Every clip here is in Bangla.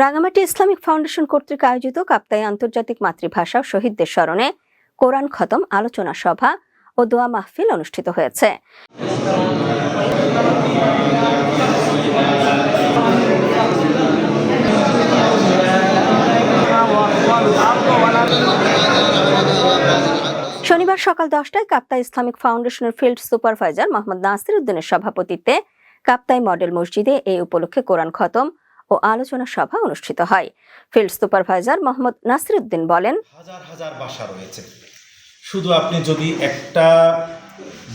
রাঙামাটি ইসলামিক ফাউন্ডেশন কর্তৃক আয়োজিত কাপ্তাই আন্তর্জাতিক মাতৃভাষা ও শহীদদের স্মরণে কোরআন খতম আলোচনা সভা ও দোয়া মাহফিল অনুষ্ঠিত হয়েছে। শনিবার সকাল 10টায় কাপ্তাই ইসলামিক ফাউন্ডেশনের ফিল্ড সুপারভাইজার মোহাম্মদ নাসির উদ্দিনের সভাপতিত্বে কাপ্তাই মডেল মসজিদে এই উপলক্ষে কোরআন খতম ও আলোচনা সভা অনুষ্ঠিত হয়। ফিল্ড সুপারভাইজার মোহাম্মদ নাসির উদ্দিন বলেন, হাজার হাজার ভাষা রয়েছে। শুধু আপনি যদি একটা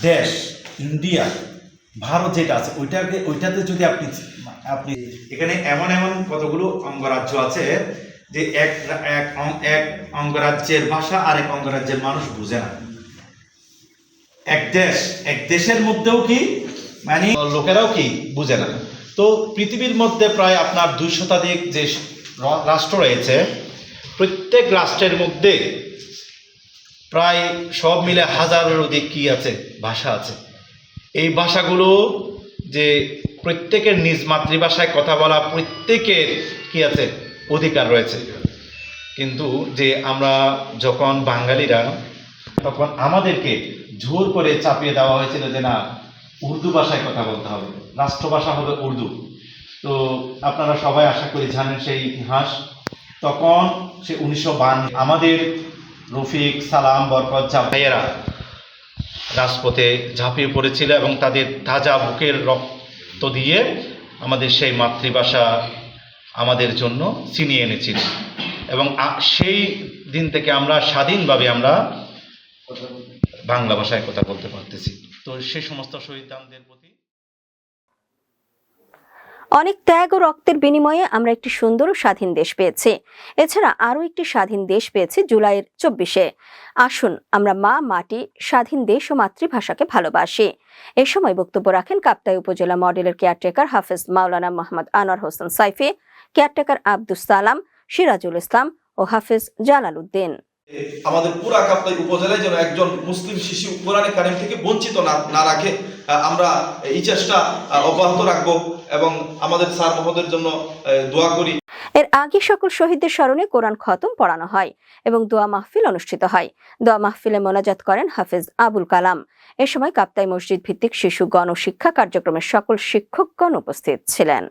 দেশ ইন্ডিয়া ভারত যেটা আছে ওইটাতে যদি আপনি এখানে এমন কতগুলো অঙ্গরাজ্য আছে যে এক অঙ্গরাজ্যের ভাষা আর এক অঙ্গরাজ্যের মানুষ বুঝে না। এক দেশের মধ্যেও কি মানে লোকেরাও কি বুঝে না। তো পৃথিবীর মধ্যে প্রায় আপনার 200 শতাধিক যে রাষ্ট্র রয়েছে, প্রত্যেক রাষ্ট্রের মধ্যে প্রায় সব মিলে হাজারের অধিক কি আছে ভাষা আছে। এই ভাষাগুলো যে প্রত্যেকের নিজ মাতৃভাষায় কথা বলা প্রত্যেকের কি আছে অধিকার রয়েছে। কিন্তু যে আমরা যখন বাঙালিরা তখন আমাদেরকে জোর করে চাপিয়ে দেওয়া হয়েছিল যে না, উর্দু ভাষায় কথা বলতে হবে, রাষ্ট্রভাষা হবে উর্দু। তো আপনারা সবাই আশা করি জানেন সেই ইতিহাস। তখন সে 1952 আমাদের রফিক, সালাম, বরকত ভাইয়েরা রাজপথে ঝাঁপিয়ে পড়েছিল এবং তাদের তাজা বুকের রক্ত দিয়ে আমাদের সেই মাতৃভাষা আমাদের জন্য ছিনিয়ে এনেছিল। এবং সেই দিন থেকে আমরা স্বাধীনভাবে আমরা বাংলা ভাষায় কথা বলতে পারতেছি। তো সেই সমস্ত শহীদদের প্রতি অনেক ত্যাগ ও রক্তের বিনিময়ে আমরা একটি সুন্দর ও স্বাধীন দেশ পেয়েছি। এছাড়া আরো একটি স্বাধীন দেশ পেয়েছি জুলাইয়ের 24-এ। আসুন আমরা মা মাটি, স্বাধীন দেশ ও মাতৃভাষাকে ভালোবাসি। এ সময় বক্তব্য রাখেন কাপ্তাই উপজেলা মডেলের কেয়ারটেকার হাফেজ মাওলানা মোহাম্মদ আনোয়ার হোসেন সাইফি, কেয়ারটেকার আব্দুস সালাম, সিরাজুল ইসলাম ও হাফেজ জালাল উদ্দিন। আমাদের পুরা কাপ্তাই উপজেলায় যেন একজন মুসলিম শিশু কোরআনে কারিম থেকে বঞ্চিত না রাখে, আমরা এই চেষ্টা অব্যাহত রাখবো এবং আমাদের স্যার মহোদয়ের জন্য দোয়া করি। এর আগে সকল শহীদদের স্মরণে কোরআন খতম পড়ানো হয় এবং দোয়া মাহফিল অনুষ্ঠিত হয়। দোয়া মাহফিলে মোনাজাত করেন হাফেজ আবুল কালাম। এ সময় কাপ্তাই মসজিদ ভিত্তিক শিশু গণশিক্ষা কার্যক্রমের সকল শিক্ষকগণ উপস্থিত ছিলেন।